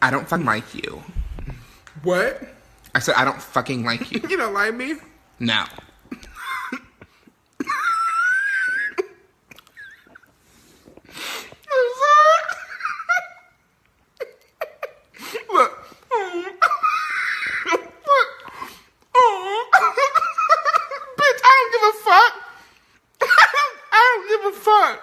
I don't fucking like you. What? I said I don't fucking like you. You don't like me? No. Look. Bitch, I don't give a fuck. I don't give a fuck.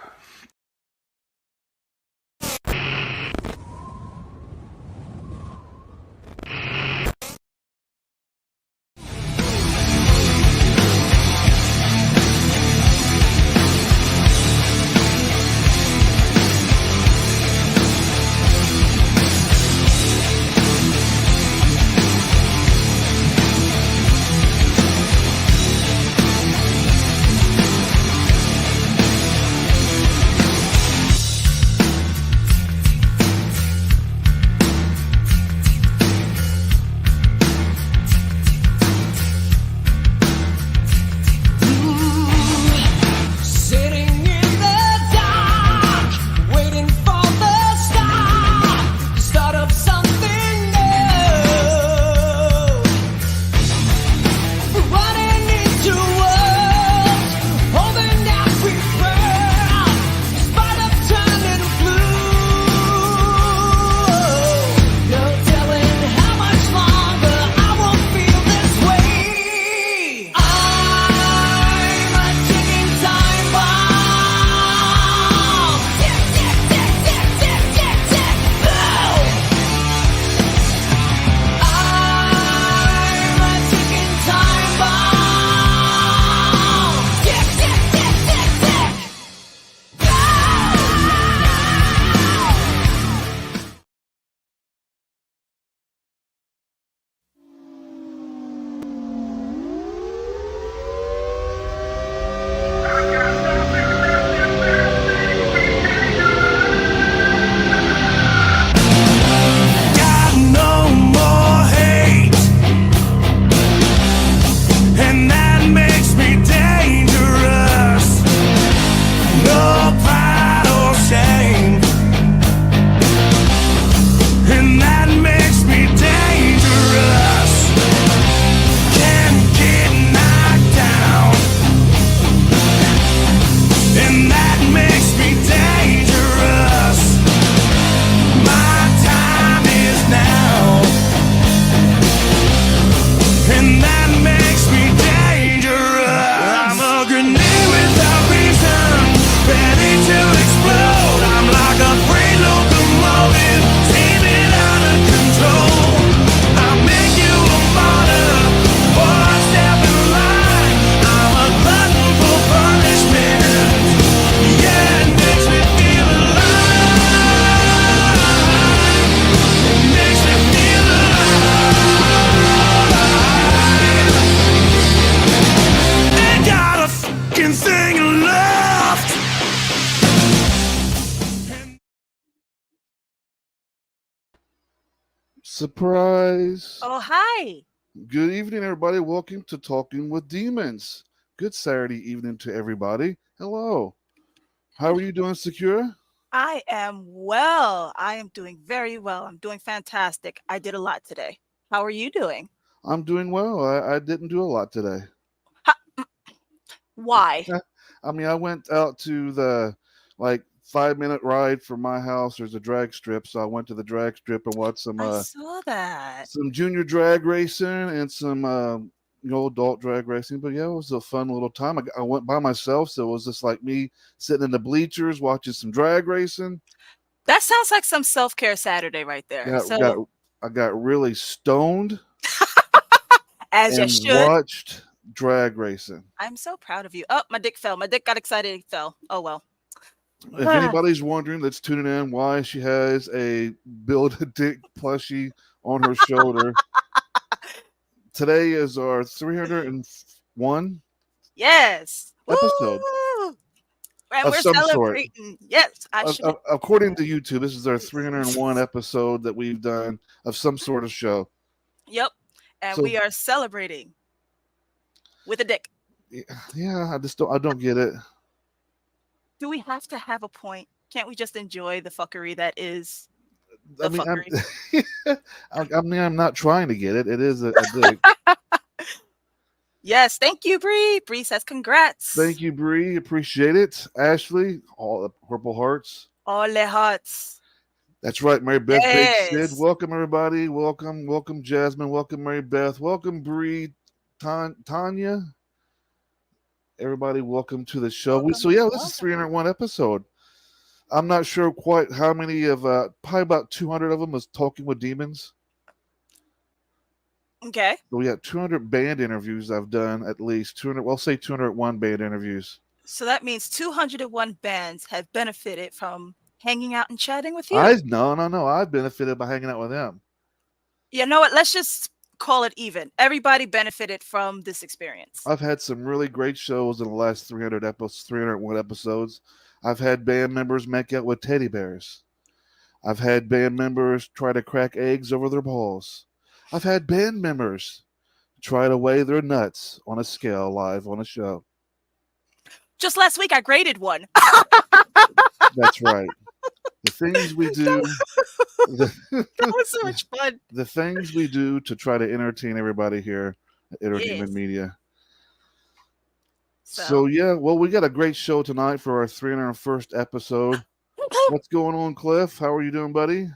Surprise! Oh, hi. Good evening, everybody. Welcome to Talking with Demons. Good Saturday evening to everybody. Hello. How are you doing, Secura? I am well. I am doing very well. I'm doing fantastic. I did a lot today. How are you doing? I'm doing well. I didn't do a lot today. Why? I mean, I went out to the 5-minute ride from my house. There's a drag strip, so I went to the drag strip and watched I saw that. some junior drag racing and some adult drag racing. But yeah, it was a fun little time. I went by myself, so it was just like me sitting in the bleachers watching some drag racing. That sounds like some self-care Saturday right there. I got really stoned As you and should. watched drag racing. I'm so proud of you. Oh, my dick fell. My dick got excited. It fell. Oh, well. If anybody's wondering that's tuning in why she has a Build-A-Dick plushie on her shoulder, today is our 301 Yes. episode. Woo! And Of we're some sort. celebrating. Yes, I should. According to YouTube, this is our 301 episode that we've done of some sort of show. Yep. And So- we are celebrating with a dick. Yeah, I don't get it. Do we have to have a point? Can't we just enjoy the fuckery that is? I The mean, fuckery. I'm not trying to get it. It is a dick. Yes, thank you, Bree. Bree says congrats. Thank you, Bree. Appreciate it. Ashley, all the purple hearts. All the hearts. That's right, Mary Beth Big Sid. Yes. Welcome, everybody. Welcome, Jasmine. Welcome, Mary Beth. Welcome, Bree, Tanya. Everybody, welcome to the show. This is 301 episode. I'm not sure quite how many of, probably about 200 of them was Talking with Demons. Okay. So we got 200 band interviews I've done, at least 200. Well, say 201 band interviews. So that means 201 bands have benefited from hanging out and chatting with you. No. I've benefited by hanging out with them. You know what? Let's just call it even. Everybody benefited from this experience. I've had some really great shows in the last 301 episodes. I've had band members make out with teddy bears. I've had band members try to crack eggs over their balls. I've had band members try to weigh their nuts on a scale live on a show. Just last week, I graded one. That's right. The things we do. That was so much fun. The things we do to try to entertain everybody here at Entertainment Media. So, yeah, well, we got a great show tonight for our 301st episode. What's going on, Cliff? How are you doing, buddy?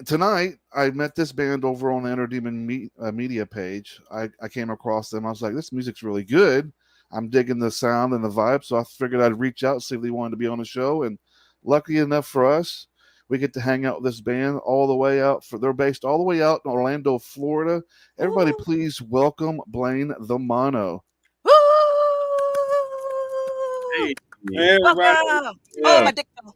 Tonight, I met this band over on the Entertainment Media page. I came across them. I was like, this music's really good. I'm digging the sound and the vibe, so I figured I'd reach out, see if they wanted to be on the show. And lucky enough for us, we get to hang out with this band all the way out. They're based all the way out in Orlando, Florida. Everybody, please welcome Blaine the Mono. Hey, Welcome. Oh, my dick fell.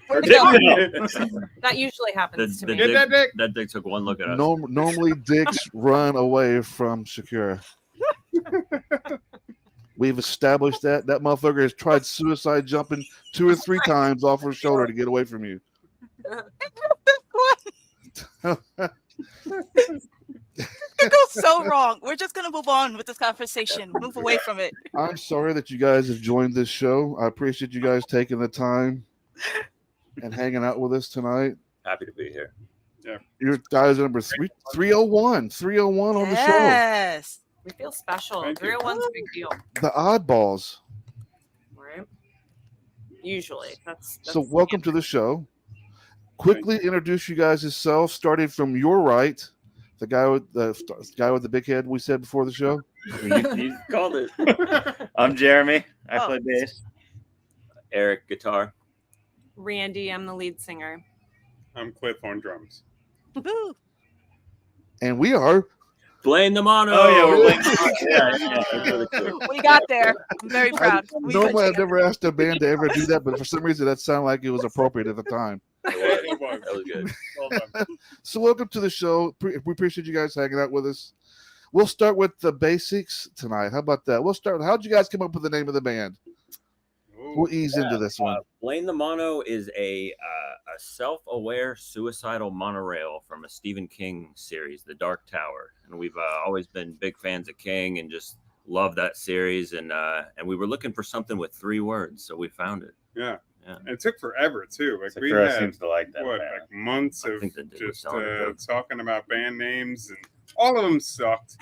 Where'd it go? That usually happens to me. that dick took one look at us. Normally, dicks run away from Shakira. We've established that. That motherfucker has tried suicide jumping 2 or 3 times off her shoulder to get away from you. It goes so wrong. We're just going to move on with this conversation. Move away from it. I'm sorry that you guys have joined this show. I appreciate you guys taking the time and hanging out with us tonight. Happy to be here. Yeah. Your guys are number 301. 301 on the show. Yes. We feel special. Thank you. 301's a big deal, The oddballs. right? Usually. That's So welcome to the show. Quickly introduce you guys yourself, starting from your right. The guy with the big head we said before the show. You called it. I'm Jeremy. I play bass. Eric, guitar. Randy, I'm the lead singer. I'm Cliff on drums. Woo. And we are Blaine the Mono. Oh, yeah, we're Blaine That's really cool. We got there. I'm very proud. normally I've never asked a band to ever do that, but for some reason that sounded like it was appropriate at the time. It was. That was good. Well done. So welcome to the show. We appreciate you guys hanging out with us. We'll start with the basics tonight. How about that? We'll start. How'd you guys come up with the name of the band? We'll ease into this one. Blaine the Mono is a self-aware suicidal monorail from a Stephen King series, The Dark Tower. And we've always been big fans of King and just love that series. And we were looking for something with 3 words, so we found it. Yeah. Yeah. It took forever too. Like we Sakura had seems to like that. like months I of think the dude was just telling a joke. talking about band names, and all of them sucked.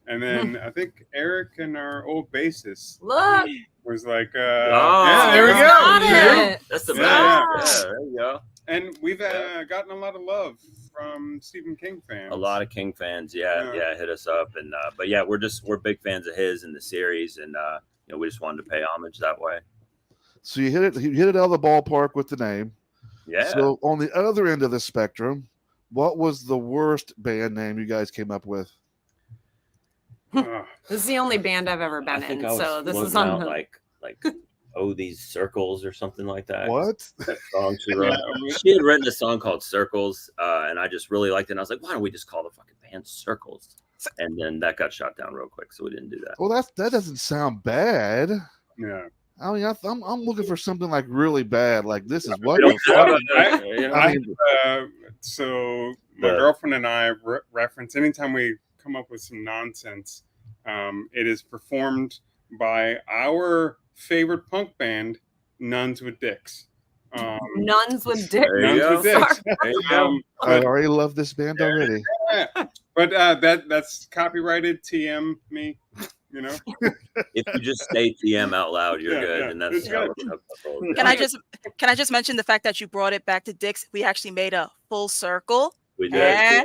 And then I think Eric and our old bassist Look. was like, Oh, yeah, there we go. Got Yeah. it. That's the Yeah. best. Yeah, there you go. And we've gotten a lot of love from Stephen King fans. A lot of King fans, yeah, hit us up, and but yeah, we're big fans of his and the series, and we just wanted to pay homage that way. So you hit it out of the ballpark with the name. Yeah. So on the other end of the spectrum, what was the worst band name you guys came up with? Ugh. This is the only band I've ever I been think in, I was so this is floating on out the like oh these circles or something like that. What? That song she wrote. She had written a song called Circles, and I just really liked it. And I was like, why don't we just call the fucking band Circles? And then that got shot down real quick, so we didn't do that. Well, that doesn't sound bad. Yeah. I mean, I'm looking for something like really bad. Like this is what. We don't have I- it, you know? I mean, So my But- girlfriend and I reference anytime we come up with some nonsense. It is performed by our favorite punk band, Nuns with Dicks. Nuns with dick. There you Nuns go. with dicks. There you go. I already love this band already. But that's copyrighted. TM me. You know. If you just say TM out loud, you're Yeah, good, yeah, and that's it's how good. that's all. Can I just mention the fact that you brought it back to Dick's? We actually made a full circle. We did. Eh?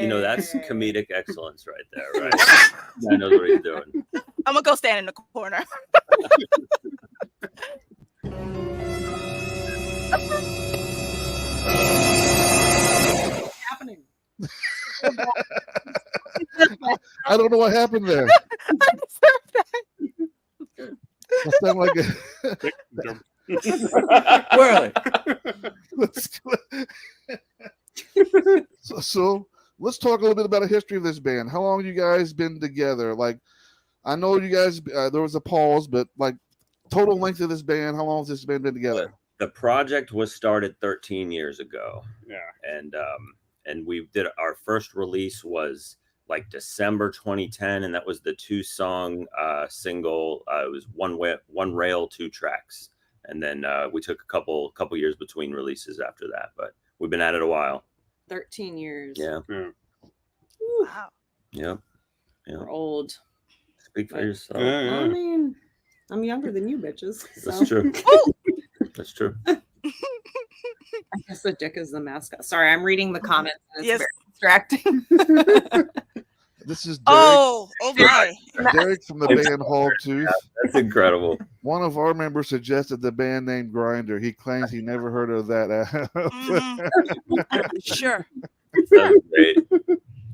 You know, that's comedic excellence right there, right? Guy knows what he's doing. I'm gonna go stand in the corner. Happening. I don't know what happened there. That sound like Where are they? so let's talk a little bit about a history of this band. How long you guys been together? Like, I know you guys. There was a pause, but like, total length of this band. How long has this band been together? The project was started 13 years ago. Yeah. And we did our first release was like December 2010, and that was the 2-song single. It was one rail, 2 tracks, and then we took a couple years between releases after that. But we've been at it a while. 13 years. Yeah. Wow. Yeah. We're old. Speak for yourself. I mean, I'm younger than you bitches. So. That's true. That's true. I guess the dick is the mascot. Sorry, I'm reading the comments. And it's Yes. very distracting. This is Derek, Oh my. Derek from the band Hog Tooth. That's incredible. One of our members suggested the band name Grinder. He claims he never heard of that. Mhm. Sure. That's great.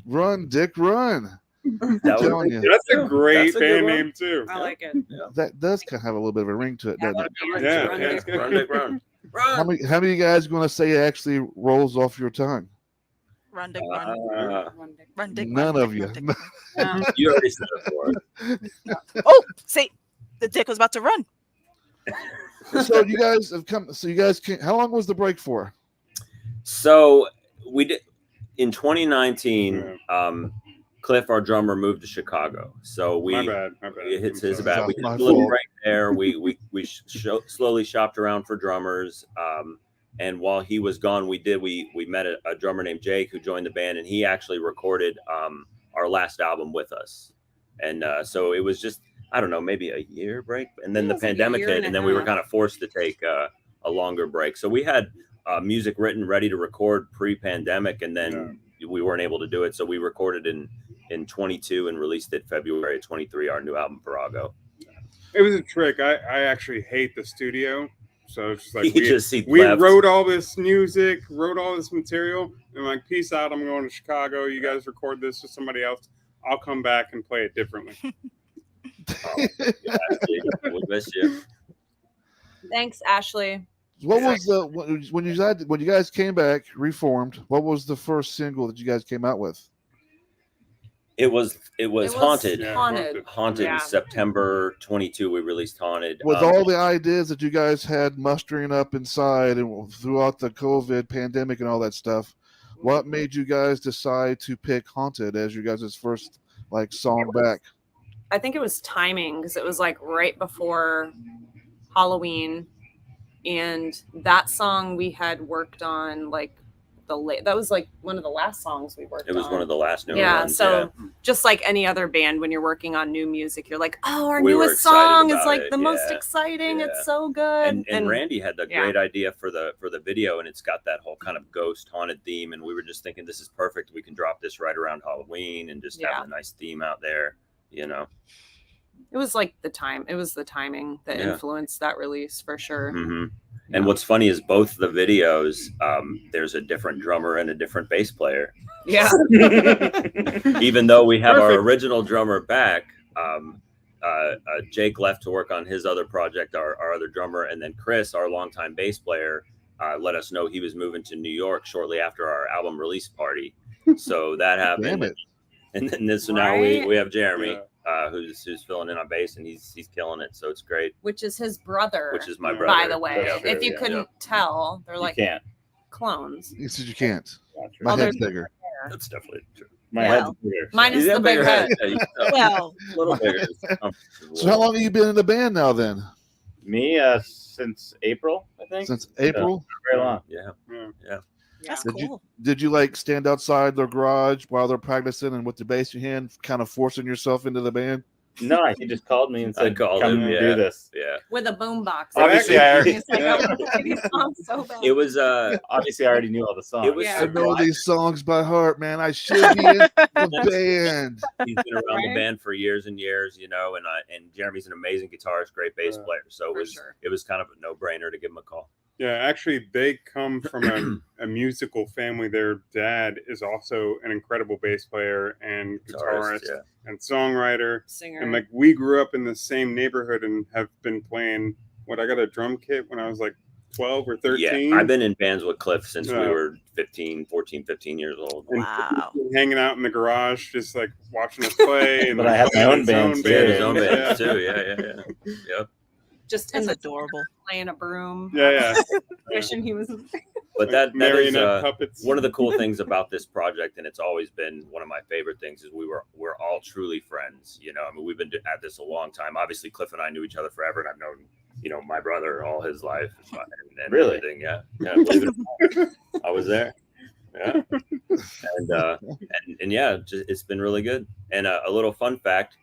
Run, Dick, run. That telling you. That's a great That's a good band one. name too. I like it. That does kind of have a little bit of a ring to it, doesn't it? Yeah, Run, yeah, dick, it's good. Run, Dick, run. How many of you guys going to say it actually rolls off your tongue? Run, Dick, run. Run, dick. Run, Dick, None run, of Dick, you. run, Dick, run. You already said it for us. Oh, see, the dick was about to run. So you guys have come. So you guys came. How long was the break for? So we did in 2019. Cliff, our drummer, moved to Chicago. So My bad. it hits I'm his sorry. bad. We It's did not a my little fault. break there. We slowly shopped around for drummers. And while he was gone, we met a drummer named Jake who joined the band, and he actually recorded our last album with us. And so it was just, I don't know, maybe a year break, and then Yeah, the it's like a pandemic year hit, and and a then we were half. kind of forced to take a longer break. So we had music written, ready to record pre-pandemic, and then we weren't able to do it. So we recorded in 22 and released it February 23, our new album Virago. It was a trick. I actually hate the studio. So it's just like we left. wrote all this music, wrote all this material, and like, peace out. I'm going to Chicago. You guys record this with somebody else. I'll come back and play it differently. We miss you. Thanks, Ashley. What was the when you guys came back reformed? What was the first single that you guys came out with? It was Haunted. Yeah, Haunted Yeah. in September 22. We released Haunted. With all the ideas that you guys had mustering up inside and throughout the COVID pandemic and all that stuff, what made you guys decide to pick Haunted as your guys' first like song back? I think it was timing because it was like right before Halloween, and that song we had worked on like that was like one of the last songs we worked on. It was one of the last new Yeah, ones. so just like any other band, when you're working on new music, you're like, oh, our We were newest excited song is about like it, the most yeah, exciting. yeah. It's so good. And Randy had the yeah. great idea for the video, and it's got that whole kind of ghost haunted theme. And we were just thinking, this is perfect. We can drop this right around Halloween and just have a nice theme out there, you know. It was like the timing that influenced that release for sure. Mm-hmm. And what's funny is both the videos, there's a different drummer and a different bass player. Yeah. Even though we have our original drummer back, Jake left to work on his other project, our other drummer, and then Chris, our longtime bass player, let us know he was moving to New York shortly after our album release party. So that happened. Damn it. And then now we have Jeremy. Who's filling in on bass, and he's killing it, so it's great. Which is his brother. Which is my brother. By the way, Yeah, if you couldn't tell, they're like clones. He said you can't. My head's bigger. That's definitely true. My head's bigger. Mine is the big head. Yeah, Well, a little bigger. So how long have you been in the band now then? Me, since April, I think. Since April? Very long. Yeah. Yeah. That's Did cool. did you like stand outside their garage while they're practicing and with the bass in your hand, kind of forcing yourself into the band? No, he just called me and I said, called "Come him. do this." Yeah. With a boombox. Obviously, I already, He's like, I want to play these songs so bad. It was obviously I already knew all the songs. It was Yeah. I know these songs by heart, man. I should be in the band. He's been around the Right? band for years and years, you know, and Jeremy's an amazing guitarist, great bass player. So For it was sure. it was kind of a no-brainer to give him a call. Yeah, actually, they come from a musical family. Their dad is also an incredible bass player and guitarist yeah. and songwriter. Singer. And like we grew up in the same neighborhood and have been playing. I got a drum kit when I was like 12 or 13. Yeah, I've been in bands with Cliff since we Yeah. were 15 years old. And Wow. hanging out in the garage, just like watching us play. And But I had my own bands, He had his Yeah. own Yeah. bands too. Yeah. Yep. Just That's in the adorable. playing a broom. Yeah. Wishing he was. But that is marionette puppets. one of the cool things about this project, and it's always been one of my favorite things, is we're all truly friends. You know, I mean, we've been at this a long time. Obviously, Cliff and I knew each other forever, and I've known, you know, my brother all his life and Really? everything. Yeah, believe it or not, I was there. Yeah, and yeah, it's been really good. And a little fun fact: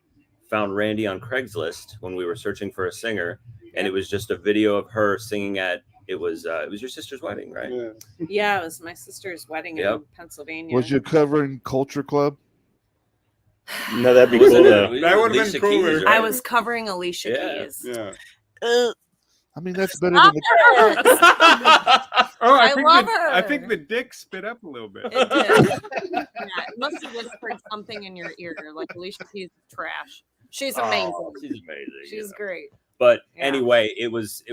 found Randy on Craigslist when we were searching for a singer, and it was just a video of her singing at. It was your sister's wedding, right? Yeah. Yeah, it was my sister's wedding Yep. in Pennsylvania. Was you covering Culture Club? No, that'd be Was cool it- though. That would've been Alicia cooler. Keys, I right? was covering Alicia Yeah. Keys. Yeah. I mean, that's better than the Oh, I love I her. think the dick spit up a little bit. It did. Yeah, it must have whispered something in your ear, like Alicia Keys is trash. She's amazing. Oh, she's amazing. She's you know. great. But Yeah. anyway, it was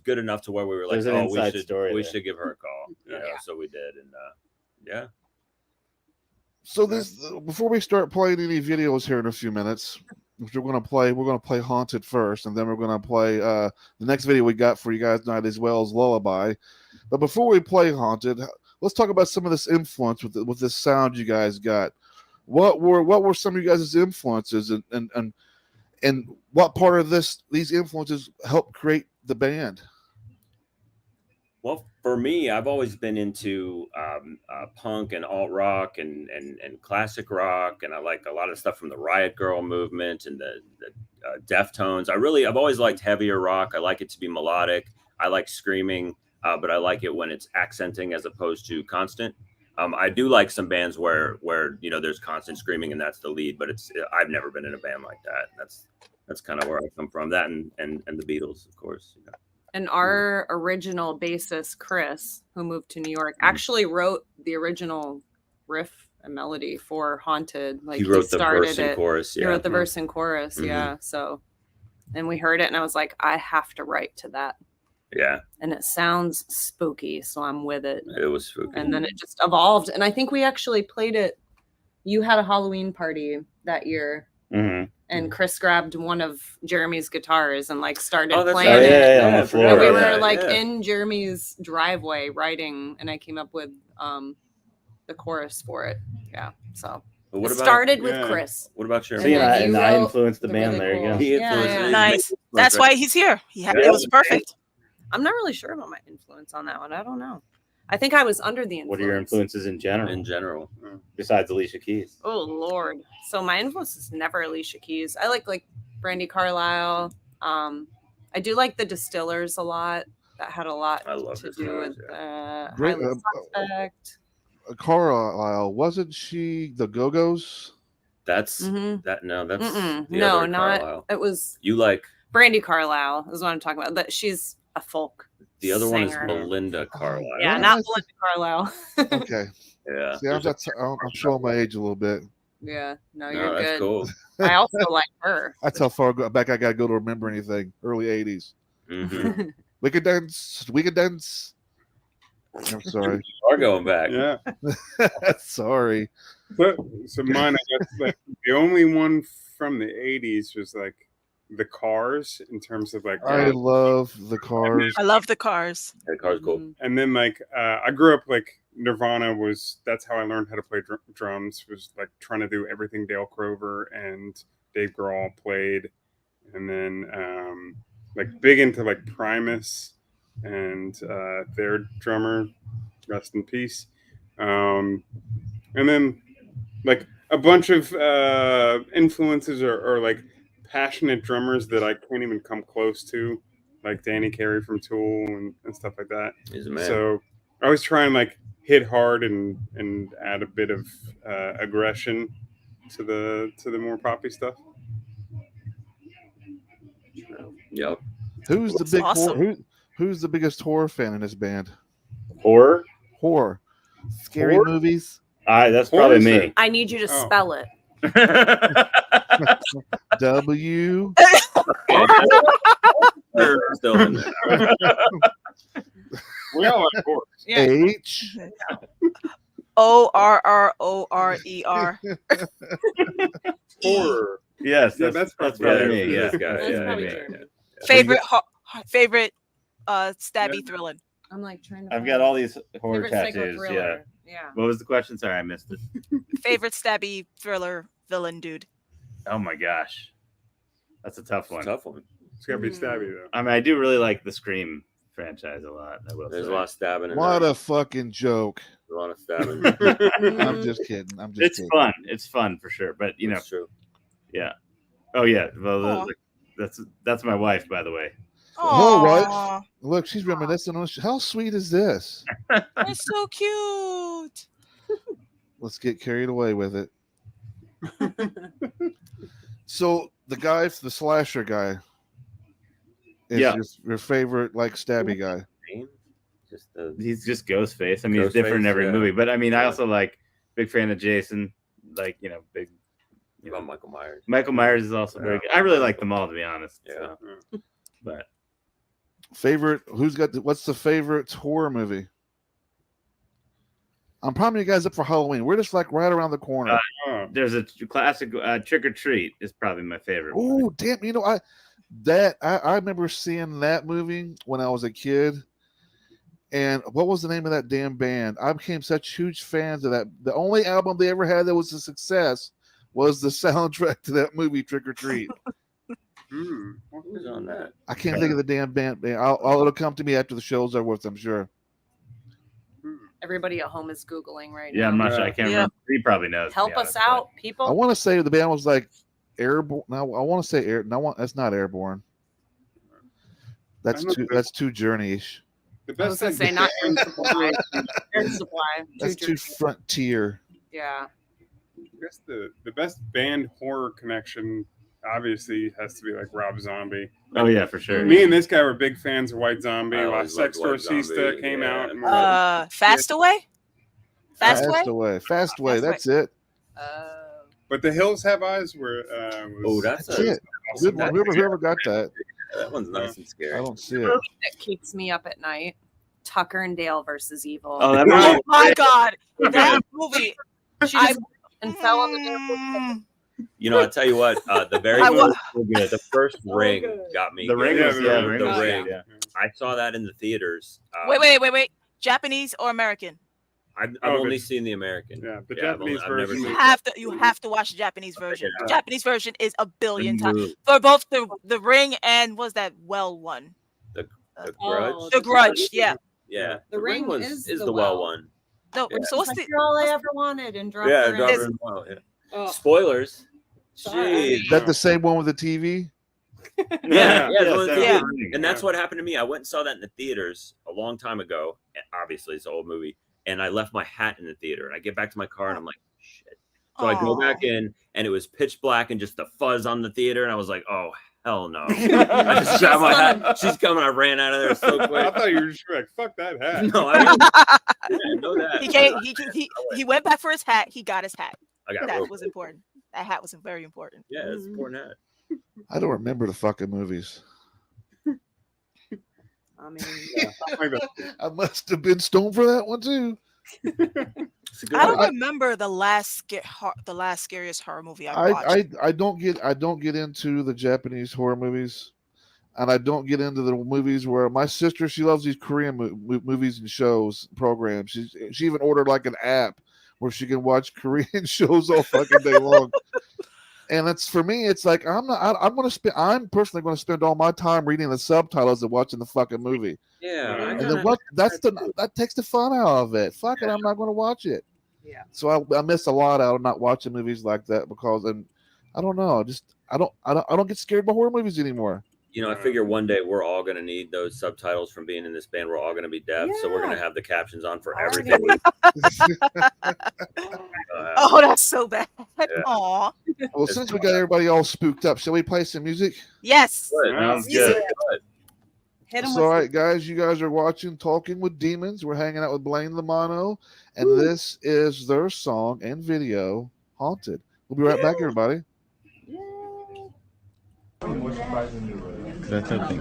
good enough to where we were like, There's an oh, we inside story we there. should give her a call. You know, Yeah. so we did, and yeah. So this before we start playing any videos here in a few minutes, which we're gonna play Haunted first, and then we're gonna play the next video we got for you guys tonight as well as Lullaby. But before we play Haunted, let's talk about some of this influence with this sound you guys got. What were some of you guys' influences, and what part of these influences helped create the band? Well, for me, I've always been into punk and alt rock and classic rock, and I like a lot of stuff from the Riot Girl movement and the Deftones. I've always liked heavier rock. I like it to be melodic. I like screaming, but I like it when it's accenting as opposed to constant. I do like some bands where you know there's constant screaming and that's the lead, but I've never been in a band like that. That's kind of where I come from. That and the Beatles, of course. You know. And our original bassist, Chris, who moved to New York, actually wrote the original riff and melody for Haunted. Like He wrote the started verse and it. chorus. He Yeah. wrote the verse and chorus. Mhm. Yeah. So, and we heard it, and I was like, I have to write to that. Yeah. And it sounds spooky, so I'm with it. It was spooky. And then it just evolved. And I think we actually played it. You had a Halloween party that year, Mhm. and Chris grabbed one of Jeremy's guitars and like started Oh, that's playing right. it. Yeah, on I the forgot floor. And we about were that, like yeah. in Jeremy's driveway writing, and I came up with the chorus for it. Yeah. So But it started with Yeah. Chris. What about your? See, And then and you I wrote influenced the the band. really There you cool- go. He Yeah, influenced yeah. it. Nice. That's why he's here. It was perfect. I'm not really sure about my influence on that one. I don't know. I think I was under the influence. What are your influences in general, in general. besides Alicia Keys? Oh Lord. So my influence is never Alicia Keys. I like Brandy Carlisle. I do like the Distillers a lot. That had a lot I love to do Distillers, with Great, Highly Suspect. Carlisle, wasn't she the Go-Go's? That's Mhm. that. No, that's Mm-mm. the No, other not Carlisle. it was You like Brandy Carlisle is what I'm talking about. That she's a folk. the other one is singer. Belinda Carlisle. Yeah, Well, not that's- Belinda Carlisle. Okay. Yeah. See, I'm showing my age a little bit. Yeah, no, No, you're that's good. cool. I also like her. That's how far back I gotta go to remember anything. Early '80s. Mhm. We could dance. I'm sorry. You are going back. Yeah. Sorry. So mine, I guess, like the only one from the '80s was like the Cars in terms of like, I love the Cars. I love the Cars. That car's cool. Mhm. and then like I grew up like Nirvana that's how I learned how to play drums, was like trying to do everything Dale Crover and Dave Grohl played, and then like big into like Primus and their drummer, rest in peace. And then like a bunch of influences or like passionate drummers that I can't even come close to, like Danny Carey from Tool and stuff like that. He's a man. So I always try and like hit hard and add a bit of aggression to the more poppy stuff. Yep. Who's the That's big awesome. who's the biggest horror fan in this band? Horror? Horror, scary Horror? movies. That's probably Horror, me. I need you to Oh. spell it. W Still in there. We all like horror. H. ORRORER. Horror. Yes, Yeah, that's that's probably probably me. this Yeah. guy. That's Yeah, probably yeah, true. yeah. Favorite stabby thrilling. I'm like trying to. I've got all these horror favorite psycho tattoos. Yeah. thriller. Yeah. What was the question? Sorry, I missed it. Favorite stabby thriller villain dude. Oh my gosh, that's a tough one. Tough one. It's gotta be stabby though. I mean, I do really like the Scream franchise a lot. I will There's say. a lot of stabbing. In What there. a fucking joke. A lot of stabbing. I'm just kidding. I'm just It's kidding. fun. It's fun for sure. But you know, That's true. yeah. Oh yeah. Well, Aw. that's my wife, by the way. Oh, what? Aw, Look, she's reminiscing on. How sweet is this? that's so cute. Let's get carried away with it. So the guy, the slasher guy, is Yeah. your favorite like stabby guy. Name? Just the He's just Ghostface. I mean, he's different in Ghostface, every yeah. movie. But I mean, I Yeah. also like big fan of Jason. Like big. you know, Michael Myers. Michael Myers is also very good. I really like them all, to be honest. Yeah. So, but Favorite? What's the favorite horror movie? I'm promising you guys up for Halloween. We're just like right around the corner. Oh, there's a classic Trick or Treat is probably my favorite. one. Oh damn! You know I remember seeing that movie when I was a kid. And what was the name of that damn band? I became such huge fans of that. The only album they ever had that was a success was the soundtrack to that movie, Trick or Treat. Who's on that? I can't think of the damn band. It'll come to me after the show's over with, I'm sure. Everybody at home is Googling right Yeah, now. I'm not sure. I can't Yeah. remember. He probably knows. to be Help us honest, but- out, I people. want to say the band was like Airborne. No, I want to say Air. No, that's not Airborne. That's I'm not too. sure. That's too journey-ish. the I was best gonna thing. say not Air Supply. Air Supply. That's too frontier. Yeah. I guess the best band horror connection obviously has to be like Rob Zombie. Oh yeah, for sure. Me and this guy were big fans of White Zombie. I La always loved White Sexorcista Zombie, came yeah. out. And we're like, Fastaway. Fastaway. Fastaway. Fastaway. That's it. but The Hills Have Eyes were. Oh, Was that's That's a, it. Good one. Whoever got that. that one's nice and I scary. don't see it. That keeps me up at night. Tucker and Dale versus Evil. Oh, that Oh movie. my god, that movie. She just and fell on the damn Mm, You know, I tell you what, the very I wa- the first Ring good. got me. The Ring Yeah, was the yeah, Ring. the The Ring. Ring. Yeah. I saw that in the theaters. wait. Japanese or American? I've Oh, only the- seen the American. Yeah, the Yeah, I've Japanese I've never version. seen You have to watch the Japanese version. The Yeah. Japanese version is a billion times The for both the Ring and was that well one? Grudge. Oh, The Grudge, yeah. Yeah, The Ring was is the the well well. one. No, Yeah. so what's Like, the you're all I ever wanted and drop Yeah, her drop in. her in the well. Yeah. Oh. Spoilers. Sorry. Jeez. Is that the same one with the TV? Yeah, Yes, the one that with was Yeah. the Ring, And that's yeah. what happened to me. I went and saw that in the theaters a long time ago. And obviously, it's an old movie. And I left my hat in the theater. And I get back to my car and I'm like, shit. So I go Aw. back in and it was pitch black and just the fuzz on the theater. And I was like, oh, hell no. I just grabbed my hat. She's coming. I ran out of there so I quick. thought you were just like, fuck that hat. No, I didn't know that. He came. He went back for his hat. He got his hat. I got That broke. was important. That hat was very important. Yeah, it's an important hat. I don't remember the fucking movies. I mean, Like that. I must have been stoned for that one too. It's a good I don't one. remember the last scariest horror movie I watched. I don't get into the Japanese horror movies, and I don't get into the movies where my sister, she loves these Korean movies and shows programs. She even ordered like an app where she can watch Korean shows all fucking day long. And that's for me. It's like I'm not. I'm personally going to spend all my time reading the subtitles and watching the fucking movie. Yeah, And then what? That takes the fun out of it. Fuck it, I'm not going to watch it. Yeah. So I miss a lot out of not watching movies like that because I don't know. I don't get scared by horror movies anymore. You know, I figure one day we're all going to need those subtitles from being in this band. We're all going to be deaf, so we're going to have the captions on for everything. Oh, that's so bad. Yeah. Aw. Well, since we got everybody all spooked up, shall we play some music? Yes. Sounds Music. good. Hit 'em It's with all right, guys. You guys are watching Talking with Demons. We're hanging out with Blaine the Mono, and this is their song and video, Haunted. We'll be right back, everybody. That's okay.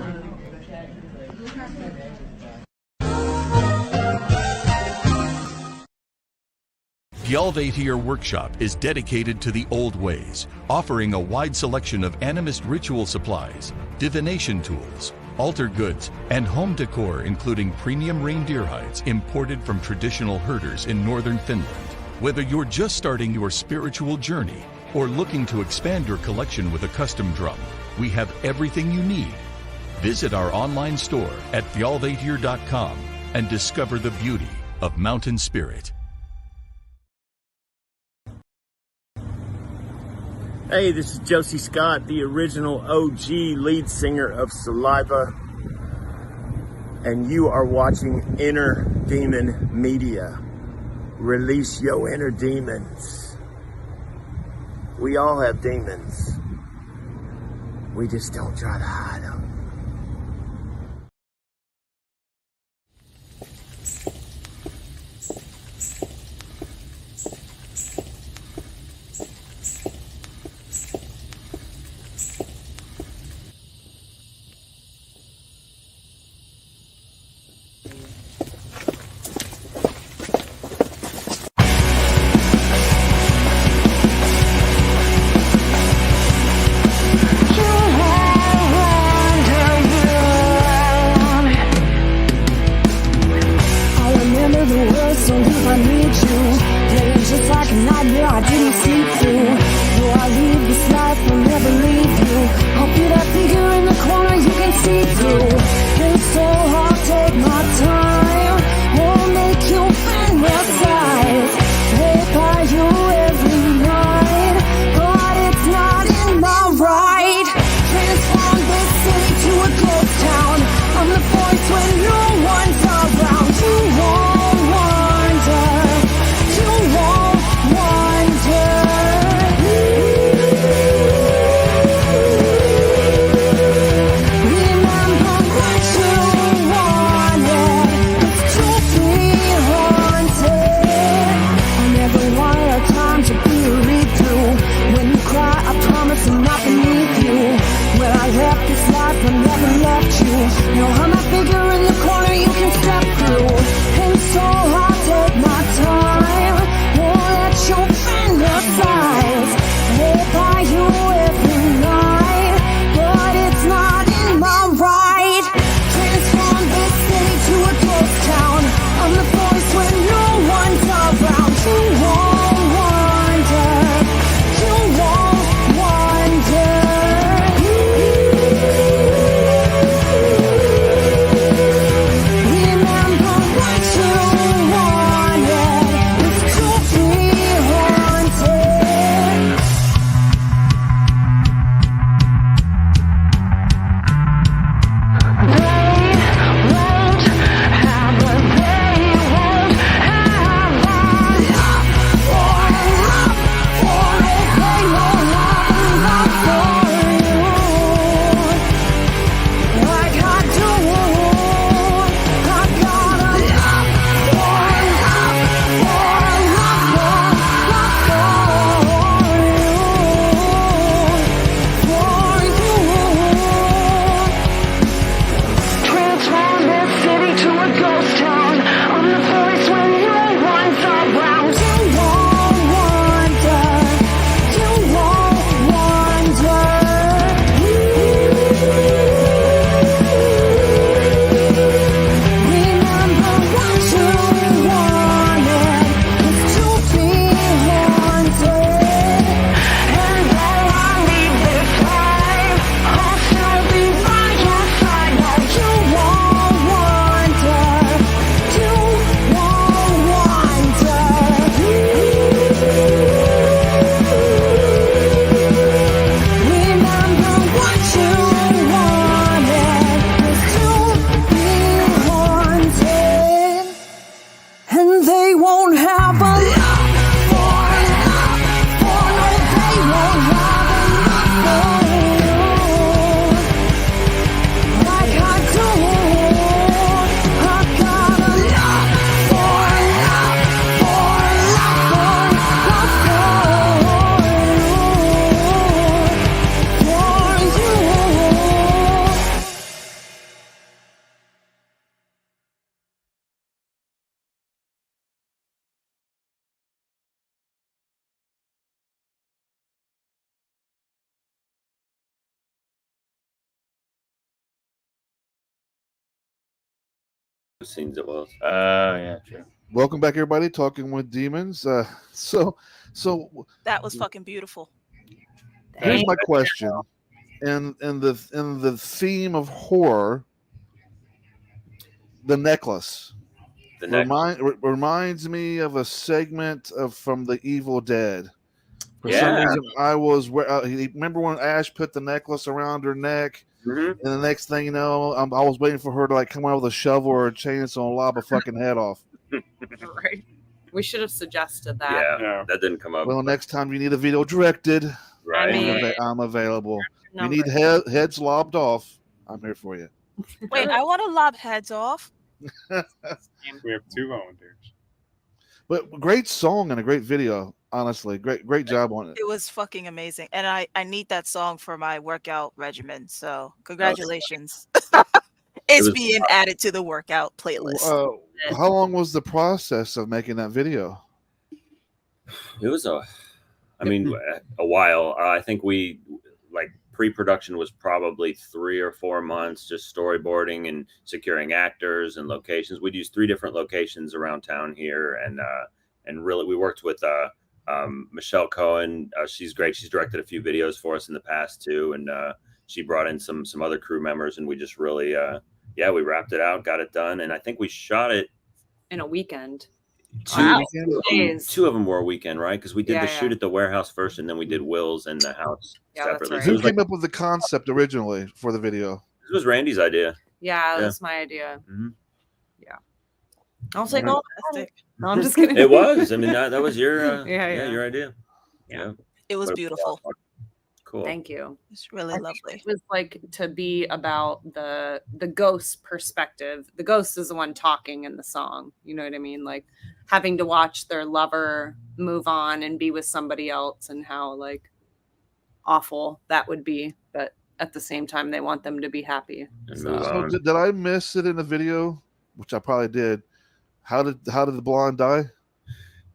Gjaldættir Workshop is dedicated to the old ways, offering a wide selection of animist ritual supplies, divination tools, altar goods, and home decor, including premium reindeer hides imported from traditional herders in northern Finland. Whether you're just starting your spiritual journey or looking to expand your collection with a custom drum, we have everything you need. Visit our online store at gjaldættir.com and discover the beauty of mountain spirit. Hey, this is Josie Scott, the original OG lead singer of Saliva, and you are watching Inner Demon Media. Release your inner demons. We all have demons. We just don't try to hide them. Remember what you wanted, it's to be Scenes it was. Yeah, true. Welcome back, everybody. Talking with Demons. So That was fucking beautiful. here's Thank my question. In the theme of horror, the necklace The next, reminds me of a segment from The Evil Dead. For some Yeah. reason, I was remember when Ash put the necklace around her neck, Mhm. and the next thing you know, I was waiting for her to like come out with a shovel or a chainsaw and lob a fucking head off. Right. We should have suggested that. Yeah, Yeah. that didn't come up. Well, next time you need a video directed, Right. I mean, I'm available. You number. need heads lobbed off. I'm here for you. Wait, I want to lob heads off. We have 2 volunteers. But great song and a great video. Honestly, great job on it. It was fucking amazing, and I need that song for my workout regimen. So congratulations. It's was- being added to the workout playlist. How long was the process of making that video? It was a while. I think we pre-production was probably 3 or 4 months, just storyboarding and securing actors and locations. We'd use 3 different locations around town here, and really we worked with Michelle Cohen. She's great. She's directed a few videos for us in the past too, and she brought in some other crew members, and we just really we wrapped it out, got it done, and I think we shot it In a weekend. 2 Days. 2 of them were a weekend, right? Because we did the Yeah. shoot at the warehouse first, and then we did Will's and the house Yeah, that's separately. right. So it Who was, like, came up with the concept originally for the video? it was Randy's idea. Yeah, Yeah. that's my idea. Mhm. Yeah. I'll take all the credit. Fantastic. No, I'm just kidding. It was. I mean, that was your Yeah. your idea. Yeah. It was But- beautiful. Cool. Thank you. It's really I think lovely. It was like to be about the ghost perspective. The ghost is the one talking in the song. You know what I mean? Like having to watch their lover move on and be with somebody else, and how like awful that would be. But at the same time, they want them to be happy. And So- move So on. did I miss it in the video? Which I probably did. How did the blonde die?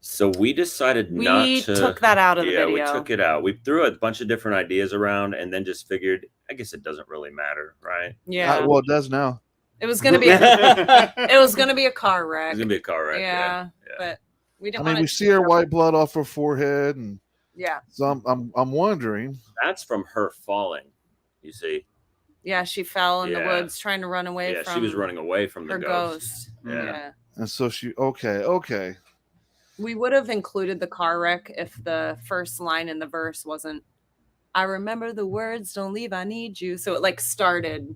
So we decided We not to took that out of the yeah, video. we took it out. We threw a bunch of different ideas around, and then just figured, I guess it doesn't really matter, right? Yeah, Well, it does now. it was gonna be. It was gonna be a car wreck. It's gonna be a car wreck. Yeah, Yeah. but we I didn't. mean, want we it see her to- white blood off her forehead, and Yeah, so I'm wondering. That's from her falling. You see, yeah. She fell in the Yeah. woods trying to run away yeah, from. she was running away from the her ghost. ghost. Yeah. Yeah. And so she okay. We would have included the car wreck if the first line in the verse wasn't, I remember the words, don't leave, I need you. So it like started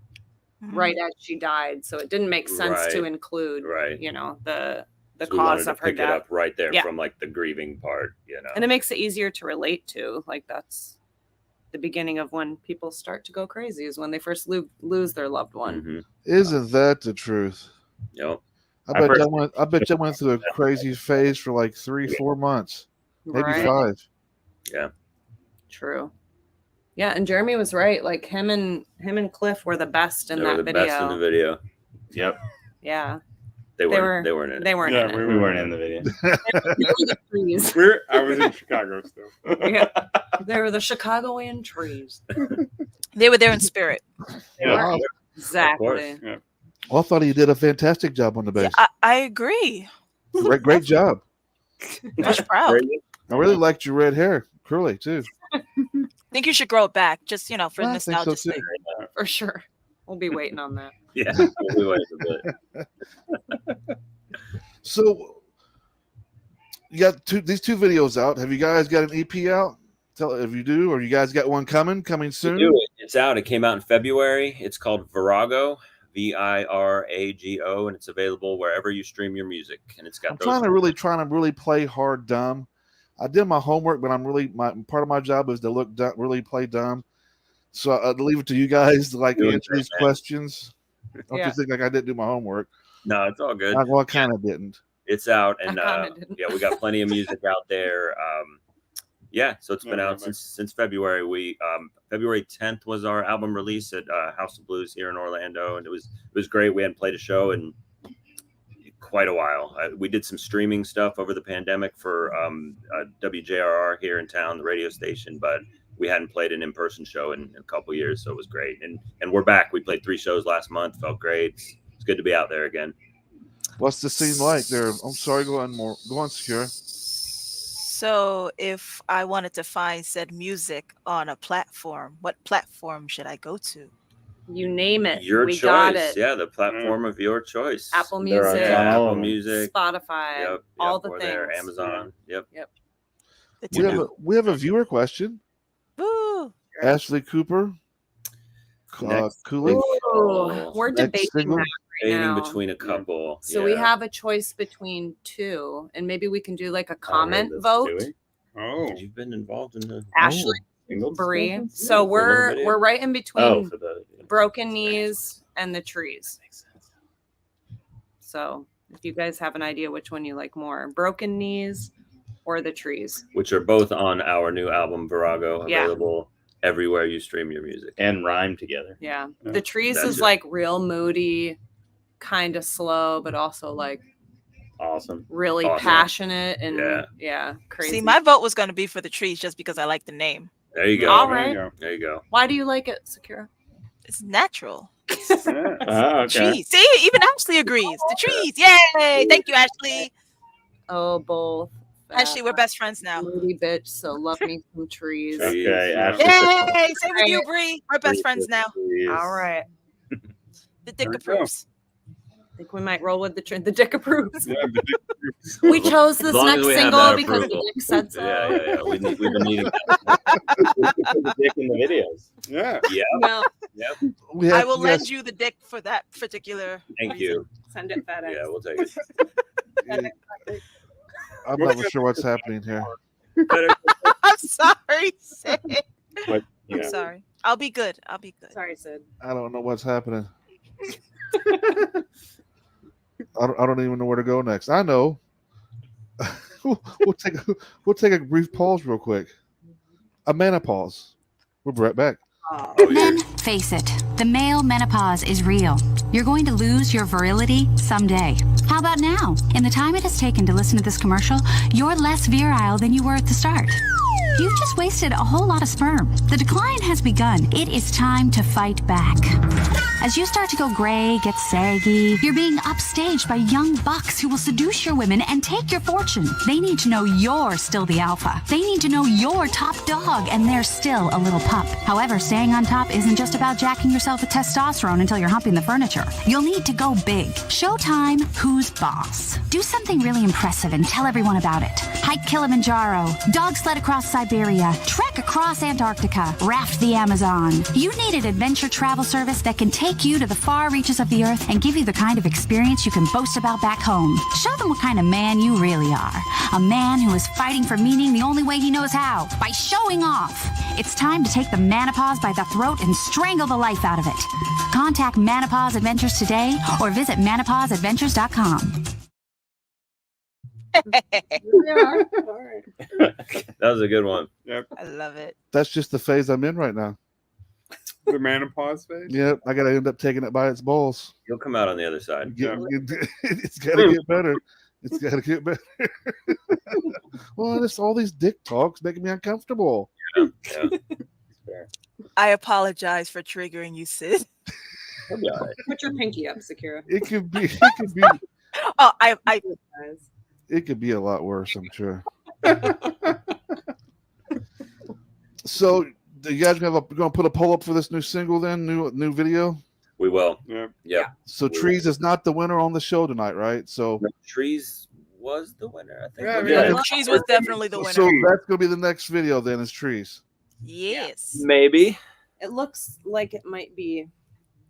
Mhm. right as she died. So it didn't make sense to Right. include, Right. you know, the So we wanted cause to of her pick it death. up right there Yeah. from like the grieving part, And it makes it easier to relate to. Like that's the beginning of when people start to go crazy, is when they first lose their loved one. Mhm. Isn't that the truth? Yep. I I've bet heard- I bet you went through a crazy phase for like 3-4 months, maybe Right? 5. Yeah. True. Yeah, and Jeremy was right. Like him and Cliff were the best in They that were the video. best in the video. Yep. Yeah, They were- weren't. They weren't in it. they weren't Yeah, in we it. We weren't in the video. Trees. I was in Chicago still. Yeah. They were the Chicagoan trees. They were there in spirit. Wow. Exactly. Well, I thought he did a fantastic job on the Yeah, bass. I agree. Great job. Much proud. I really liked your red hair, curly too. Think you should grow it back, just for I think so, nostalgia's too. sake. For sure. We'll be waiting on that. Yeah. We waited a bit. So you got these two videos out. Have you guys got an EP out? Tell if you do, or you guys got one coming soon. We do it. It's out. It came out in February. It's called Virago, Virago, and it's available wherever you stream your music. And it's got I'm those. trying to really play hard dumb. I did my homework, but my part of my job is to look dumb, really play dumb. So I'd leave it to you guys to like Do it, answer these man. questions. Don't Yeah. you think like I didn't do my homework? No, it's all good. Well, I kind of didn't. It's out, and I kinda didn't. yeah, we got plenty of music out there. Yeah, so it's been Yeah, out yeah. since February. We February 10th was our album release at House of Blues here in Orlando, and it was great. We hadn't played a show in quite a while. We did some streaming stuff over the pandemic for WJRR here in town, the radio station, but we hadn't played an in-person show in a couple years, so it was great. And we're back. We played 3 shows last month. Felt great. It's good to be out there again. What's the scene like there? I'm sorry. Go on, Secure. So if I wanted to find said music on a platform, what platform should I go to? You name it. Your we choice. got it. Yeah, the platform of your choice. Apple They're on Music, all Apple of them. Music, Spotify, yep, all the we're things. there. Amazon, yep. Good to We have a viewer question. Woo! Ashley Cooper. Next Cooley. Ooh, we're Next debating single? that right Dating now. between a couple. So we have a choice between two, and maybe we can do like a I heard comment this, vote. do we? Oh, You've been involved in the Ashley, Singles Bree. discussion? So we're video? right in between Oh, for the Broken Knees and the Trees. So if you guys have an idea which one you like more, Broken Knees or the Trees. which are both on our new album Virago, Yeah. available everywhere you stream your music. and rhyme together. Yeah. Yeah. The Trees That's is it. like real moody, kind of slow, but also like Awesome. really Awesome. passionate and Yeah. crazy. See, my vote was going to be for the trees just because I like the name. There you go. All there right. you go. There you go. Why do you like it, Sakura? It's natural. Yeah. Oh, okay. Trees. See, even Ashley agrees. The trees. Yay! Thank you, Ashley. Oh, both. Ashley, we're best friends now. Moody bitch, so love me some trees. Trees. Okay, Yeah. Ashley. Yay! Same with you, Bree. We're best friends now. All right. The dick There we go. approves. I think we might roll with the dick approves. Yeah, We chose this As long as next we have single that because the approval. dick said so. Yeah. We've been needing that. The dick in the videos. yeah. Yeah. Well, We have, I will yes, lend you the dick for that particular. Thank reason. you. send it FedEx. Yeah, we'll take it. I'm not sure what's happening here. I'm sorry, Sid. But you I'm know, sorry. I'll be good. I'll be good. Sorry, Sid. I don't know what's happening. I don't even know where to go next. I know. we'll take a brief pause real quick. A menopause. We're right back. Men, face it, the male menopause is real. You're going to lose your virility someday. How about now? In the time it has taken to listen to this commercial, you're less virile than you were at the start. You've just wasted a whole lot of sperm. The decline has begun. It is time to fight back. As you start to go gray, get saggy, you're being upstaged by young bucks who will seduce your women and take your fortune. They need to know you're still the alpha. They need to know you're top dog and they're still a little pup. However, staying on top isn't just about jacking yourself with testosterone until you're humping the furniture. You'll need to go big. Showtime, who's boss? Do something really impressive and tell everyone about it. Hike Kilimanjaro, dog sled across Siberia, trek across Antarctica, raft the Amazon. You need an adventure travel service that can take you to the far reaches of the earth and give you the kind of experience you can boast about back home. Show them what kind of man you really are. A man who is fighting for meaning the only way he knows how, by showing off. It's time to take the menopause by the throat and strangle the life out of it. Contact Menopause Adventures today or visit menopauseadventures.com. That was a good one. Yep. I love it. That's just the phase I'm in right now. The menopause phase. Yep, I gotta end up taking it by its balls. You'll come out on the other side. It's gotta get better. It's gotta get better. Well, it's all these dick talks making me uncomfortable. Yeah. I apologize for triggering you, Sid. It'll be all right. Put your pinky up, Sakura. It could be Oh, I it could be a lot worse, I'm sure. So, do you guys gonna put a poll up for this new single then? New video? We will. Yep. Yep. So Trees is not the winner on the show tonight, right? So Trees was the winner, I think. Yeah, Trees was definitely the winner. So that's gonna be the next video then is Trees. Yes. Maybe. It looks like it might be.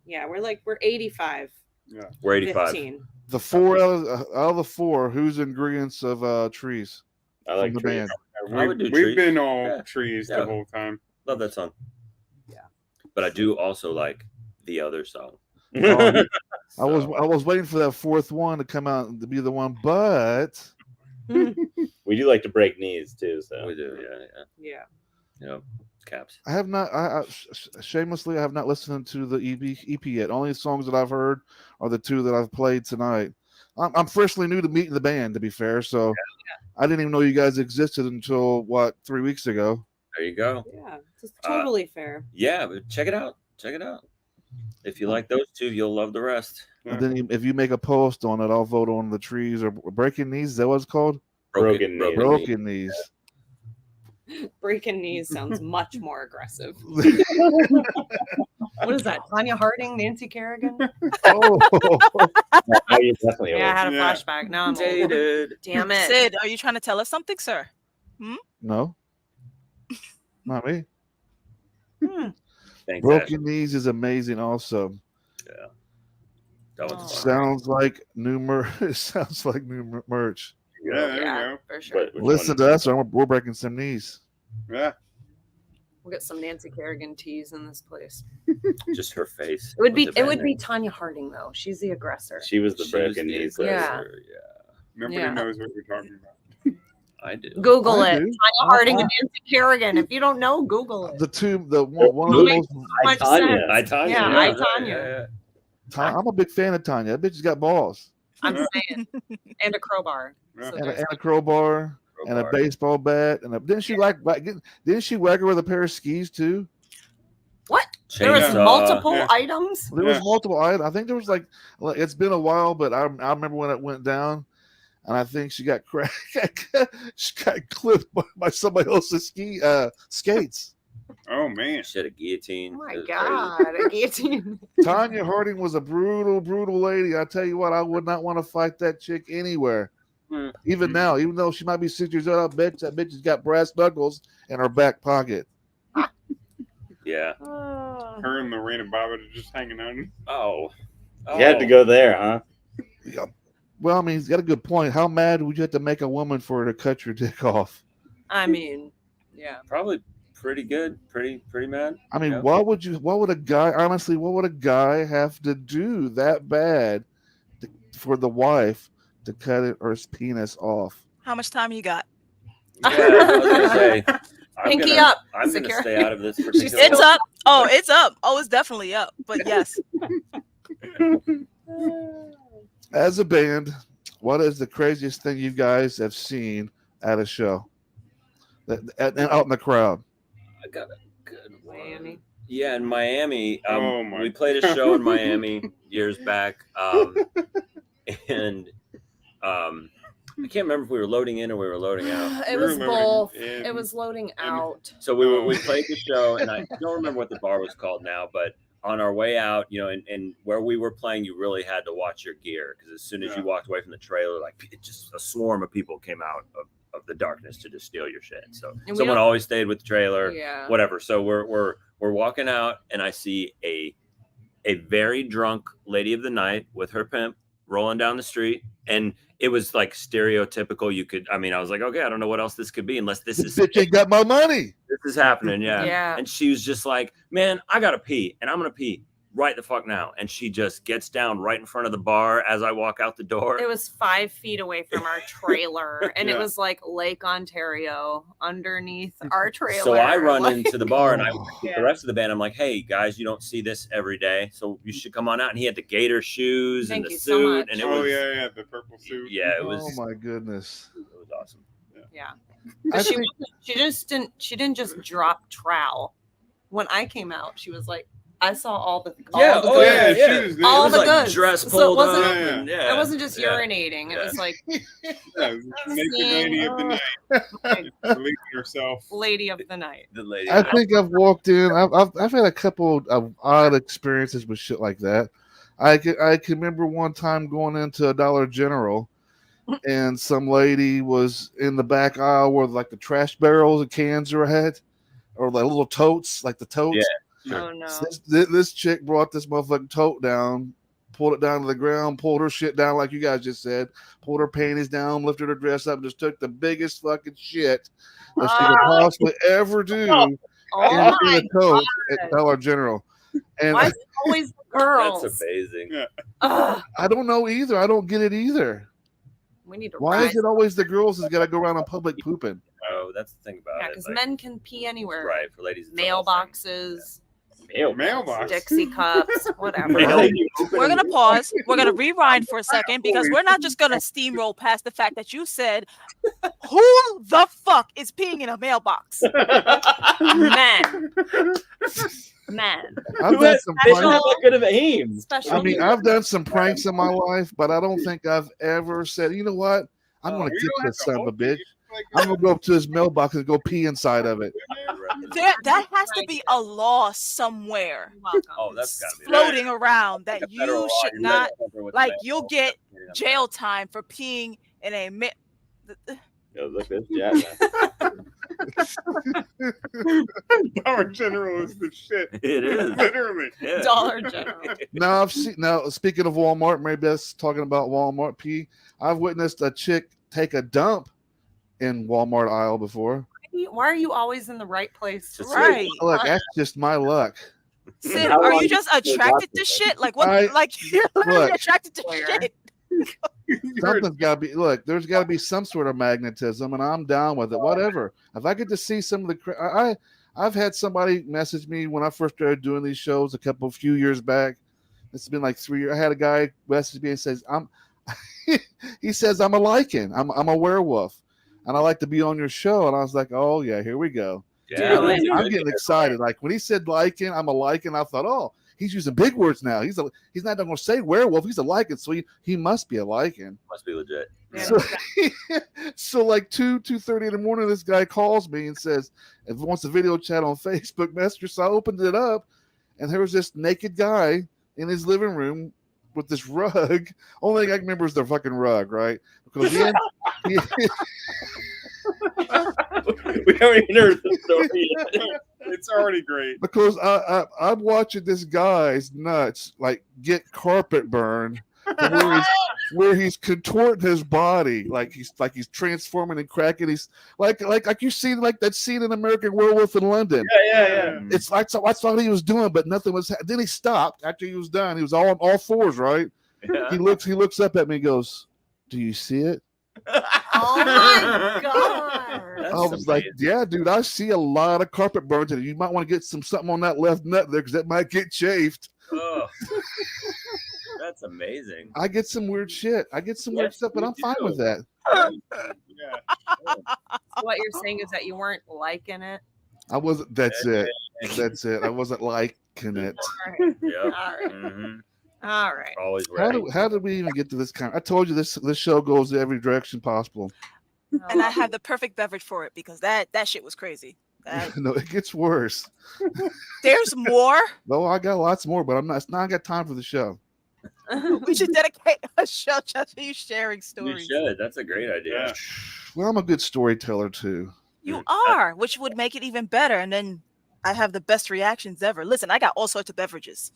Yeah, we're 85. Yeah. We're 85. 15. The four out of the four, who's ingredients of Trees? I like from the trees. band. I would do We've Trees. been all Yeah. trees Yeah. the whole time. Love that song. Yeah. But I do also like the other song. I was waiting for that fourth one to come out and to be the one, but We do like to break knees too. So We do, Yeah. You know, caps. I have not. Shamelessly, I have not listened to the EP yet. Only songs that I've heard are the two that I've played tonight. I'm freshly new to meeting the band, to be fair, so I didn't even know you guys existed until 3 weeks ago. There you go. Yeah. It's totally fair. Yeah, but check it out. Check it out. If you like those two, you'll love the rest. And then if you make a post on it, I'll vote on the trees or breaking knees. Is that what it's called? Broken knees. Broken knees. Breaking knees sounds much more aggressive. What is that? Tanya Harding, Nancy Kerrigan? Oh, Oh, you definitely Yeah, I old. had a Yeah. flashback. Now I'm old. Dated. Damn it. Sid, are you trying to tell us something, sir? no, not me. Thanks, Broken knees is amazing. Also, Ashley. That one's fun. sounds like new merch. It sounds like new merch. Yeah, there Yeah, you for sure. But which Listen one? to us, or we're breaking some knees. go. Yeah. We'll get some Nancy Kerrigan teas in this place. Just her face. It would be with the it would be band-aid. Tanya Harding though. She's the aggressor. She was the She was broken the knees. aggressor, Yeah. Nobody Yeah. knows what you're talking about. I do. Google I it. do. Tanya Harding and Nancy Kerrigan. If you don't know, Google it. The one of the most. Much Tanya. sense. I Tanya. Yeah, yeah, I yeah, Tanya. yeah, yeah. I'm a big fan of Tanya. That bitch has got balls I'm saying. And a crowbar. Yeah. So and there's a crowbar and a Crowbar. baseball bat didn't she didn't she whack her with a pair of skis too? what? There was Chainsaw. multiple Yeah. items. There was Yeah. multiple items. I think there was like it's been a while, but I remember when it went down, and I think she got she got clipped by somebody else's skates. Oh man. She had a guillotine. Oh my It was God, a guillotine. Tanya Harding was a brutal lady. I tell you what, I would not want to fight that chick anywhere. Hmm. Even now, even though she might be 6 years old, that bitch has got brass knuckles in her back pocket. crazy. Yeah. Her and Lorena Bobbitt are just hanging out. Oh. You had to go there, huh? Yeah. Well, I mean, he's got a good point. How mad would you have to make a woman for her to cut your dick off? I mean, yeah. Probably pretty good. Pretty mad. I mean, Yeah. what would a guy have to do that bad for the wife to cut it or his penis off? How much time you got? Yeah, I was gonna say, Pinky up, I'm gonna Secure. stay out of this She's particular. It's up. Oh, it's up. Oh, it's definitely up. But yes. As a band, what is the craziest thing you guys have seen at a show? And out in the crowd. I got a good one. Miami. Yeah, in Miami. Oh my we played a show in Miami years back. And I can't remember if we were loading in or we were loading out. It We was were both. loading in It was loading out. So we played the show, and I don't remember what the bar was called now, but on our way out, and where we were playing, you really had to watch your gear because as soon as you Yeah. walked away from the trailer, like it just a swarm of people came out of the darkness to just steal your shit. So we someone don't- always stayed with the trailer, Yeah. whatever. So we're walking out, and I see a very drunk lady of the night with her pimp rolling down the street, and it was like stereotypical. I was like, okay, I don't know what else this could be unless this This is bitch ain't got my money. this is happening. Yeah. Yeah. And she was just like, man, I gotta pee, and I'm gonna pee right the fuck now. And she just gets down right in front of the bar as I walk out the door. It was 5 feet away from our trailer, and it Yeah. was like Lake Ontario underneath our trailer. So I run Like- into the bar, and I Yeah. the rest of the band, I'm like, hey guys, you don't see this every day, so you should come on out. And he had the gator shoes Thank and the you so suit, much. and it Oh was yeah, the purple suit. yeah, it Oh was my goodness. awesome. Yeah. I But think- she didn't just drop trowel. When I came out, she was like, I saw all the Yeah, the oh goods. yeah, she yeah. was It all was the like goods. dress So it pulled wasn't- up, and yeah, I wasn't just yeah. urinating. It Yeah. was like Yeah, naked lady of the night, releasing herself. lady of the night. The lady. I think I've walked in. I've had a couple of odd experiences with shit like that. I can remember one time going into a Dollar General, and some lady was in the back aisle where like the trash barrels and cans are at, or like little totes, like the totes. Yeah. Sure. Oh no. This chick brought this motherfucking tote down, pulled it down to the ground, pulled her shit down like you guys just said, pulled her panties down, lifted her dress up, and just took the biggest fucking shit that she could possibly ever do Oh into my the tote God. at Dollar General. And Why is it always the girls? That's amazing. Yeah. Ugh, I don't know either. I don't get it either. we need to Why rise. is it always the girls that's got to go around in public pooping? Oh, that's the thing about Yeah, it. because like, men can pee anywhere. right for ladies, it's all the same. Mailboxes, Mailbox. Dixie cups, whatever. We're gonna pause. We're gonna rewind for a second because we're not just gonna steamroll past the fact that you said, "Who the fuck is peeing in a mailbox?" Men. I've done some They don't pranks. have that good of aim. Special. I mean, I've done some pranks in my life, but I don't think I've ever said, you know what? I'm going to You get don't this have to son of a hold bitch. it. Like, I'm going to go up to his mailbox and go pee inside of it. That has to be a law somewhere You're welcome. Oh, that's gotta be floating around that a federal you law. should You're not, right with like, the you'll mail. get Yeah. jail time for peeing in a Yo, look at this Dollar General is the shit. It is. Literally. Yeah. Dollar General. Now, speaking of Walmart, maybe that's talking about Walmart pee. I've witnessed a chick take a dump in Walmart aisle before. Why are you always in the right place? right. Look, that's just my luck. Sid, How are long you do just you stay attracted to watching shit? Like what? I- Like you're literally look. attracted to Where? shit. Something's got to be. Look, there's got to be some sort of magnetism, and I'm down with it. Whatever. If I get to see some of the, I've had somebody message me when I first started doing these shows a few years back. It's been like 3 years. I had a guy message me and says, he says I'm a lichen. I'm a werewolf, and I like to be on your show. And I was like, oh yeah, here we go. Yeah, Do it. I'm getting excited. Like when he said lichen, I'm a lichen. I thought, oh, he's using big words now. He's not going to say werewolf. He's a lichen, so he must be a lichen. Must be legit. So, so like 2:30 in the morning, this guy calls me and says, if he wants a video chat on Facebook Messenger. So I opened it up, and there was this naked guy in his living room with this rug. Only thing I can remember is the fucking rug, right? Because he We haven't even heard the story yet. It's already great. because I'm watching this guy's nuts like get carpet burn where he's contorting his body like he's transforming and cracking. He's like you see like that scene in American Werewolf in London. Yeah. It's like so that's all he was doing, but nothing was. Then he stopped after he was done. He was all fours, right? Yeah. He looks up at me and goes, "Do you see it?" Oh my god. That's I was like, amazing. "Yeah, dude, I see a lot of carpet burns, and you might want to get something on that left nut there because that might get chafed." Oh, that's amazing. I get some weird shit. I get some weird Yes, stuff, but you I'm fine do. with that. Yeah. So what you're saying is that you weren't liking it. I wasn't. That's it. That's it. I wasn't liking it. All right. Yep. All right. Mhm. All right. Always ready. How did we even get to this kind? I told you this show goes every direction possible. And I have the perfect beverage for it because that shit was crazy. No, it gets worse. There's more. No, I got lots more, but I'm not. Now I got time for the show. We should dedicate a show just to you sharing You stories. should. That's a great idea. Yeah. Well, I'm a good storyteller too. You are, which would make it even better. And then I have the best reactions ever. Listen, I got all sorts of beverages.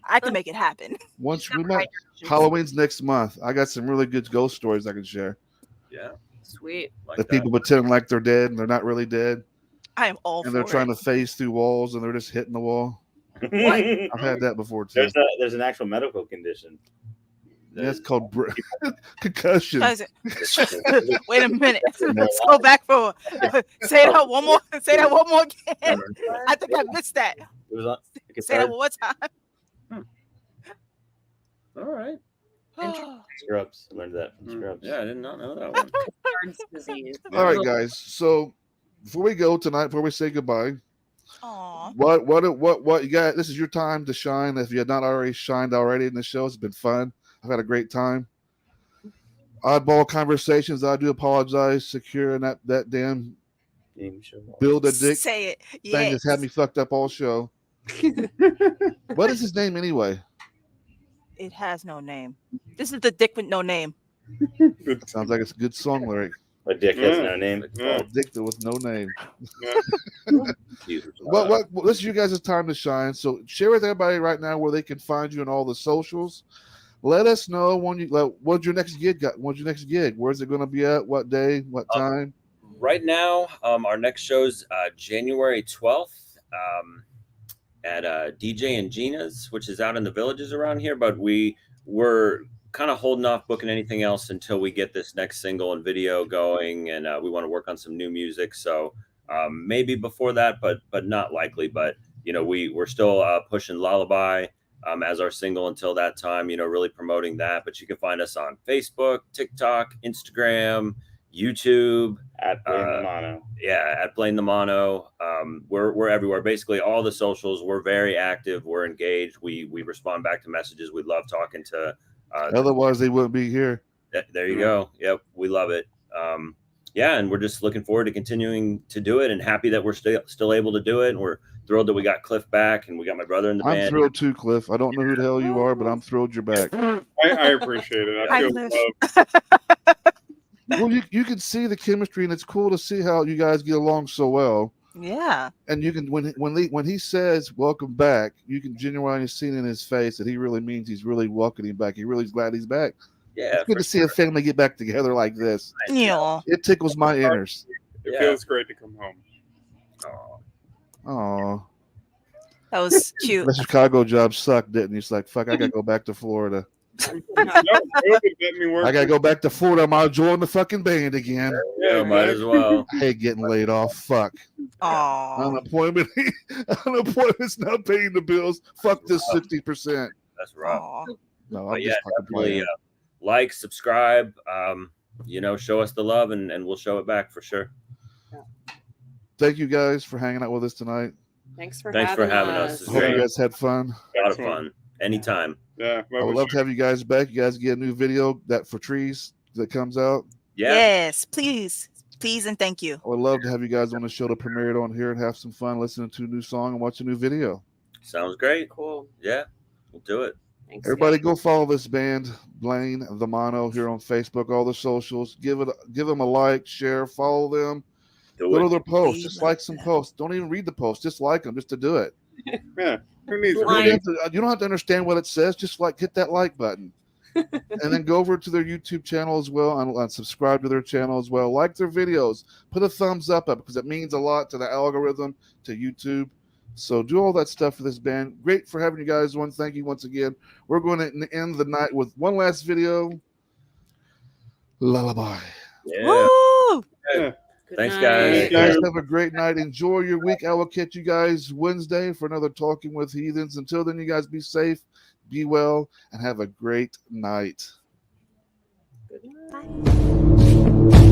I can make it happen. Once we met, Halloween's next month. I got some really good ghost stories I can share. Yeah. Sweet. Like That that. people pretend like they're dead and they're not really dead, I am all and for they're trying it. to phase through walls and they're just hitting the wall. I've had that before too. There's an actual medical condition. Yeah, it's called concussion. Guys, wait a minute. Let's go back for say that one more. Say that one more again. I think I missed that. It was on, Say that one more time. All right. Scrubs. I learned that from Scrubs. Yeah, I did not know that one. Heart disease. All right, guys. So before we go tonight, before we say goodbye, Aw. what you got? This is your time to shine. If you had not already shined already in the show, it's been fun. I've had a great time. Oddball conversations. I do apologize. Securing that damn Game show. build a dick Say it. thing Yes. has had me fucked up all show. What is his name anyway? It has no name. This is the dick with no name. Sounds like it's a good song lyric. A dick has no name. Yeah. A dick with no name. Cute. What this is you guys' time to shine. So share with everybody right now where they can find you on all the socials. Let us know when what's your next gig got? What's your next gig? Where's it going to be at? What day? What time? Right now, our next show's January 12th at DJ and Gina's, which is out in the villages around here. But we were kind of holding off booking anything else until we get this next single and video going, and we want to work on some new music. So maybe before that, but not likely. But we're still pushing Lullaby as our single until that time, really promoting that. But you can find us on Facebook, TikTok, Instagram, YouTube. At Blaine the Mono. Yeah, at Blaine the Mono. We're everywhere. Basically, all the socials. We're very active. We're engaged. We respond back to messages. We love talking to. Otherwise, they wouldn't be here. There you go. Yep, we love it. And we're just looking forward to continuing to do it, and happy that we're still able to do it. And we're thrilled that we got Cliff back, and we got my brother in the band. I'm thrilled too, Cliff. I don't know who the hell you are, but I'm thrilled you're back. I appreciate it. I feel Cliff. Well, you can see the chemistry, and it's cool to see how you guys get along so well. Yeah. And you can when he says "welcome back," you can genuinely see in his face that he really means he's really welcoming back. He really is glad he's back. Yeah, it's good to see a family get back together like this. Yeah. It tickles my innards. It feels great to come home. Oh, that was cute. The Chicago job sucked, didn't it? He's like, fuck, I gotta go back to Florida. I gotta go back to Florida. I'm out joining the fucking band again. Yeah, might as well. I hate getting laid off. Fuck. Unemployment's not paying the bills. Fuck this 60%. That's rough. No, but definitely like, subscribe. Show us the love, and we'll show it back for sure. Thank you guys for hanging out with us tonight. Thanks for having us. Hope you guys had fun. A lot of fun. Anytime. Yeah, I would love to have you guys back. You guys get a new video that for trees that comes out. Yeah. Yes, please, and thank you. I would love to have you guys on the show to premiere it on here and have some fun listening to a new song and watch a new video. Sounds great. Cool. Yeah, we'll do it. Thanks, everybody, go follow this band, Blaine the Mono, here on Facebook, all the socials. Give them a like, share, follow them. Go to their posts. Just like some posts. Don't even read the posts. Just like them, just to do it. Yeah. Who needs you don't have to understand what it says. Just hit that like button. And then go over to their YouTube channel as well and subscribe to their channel as well. Like their videos. Put a thumbs up because it means a lot to the algorithm, to YouTube. So do all that stuff for this band. Great for having you guys on. Thank you once again. We're going to end the night with one last video. Lullaby. Yeah. Woo! Yeah. Thanks, guys. You guys have a great night. Enjoy your week. I will catch you guys Wednesday for another Talking with Heathens. Until then, you guys be safe, be well, and have a great night. Good night.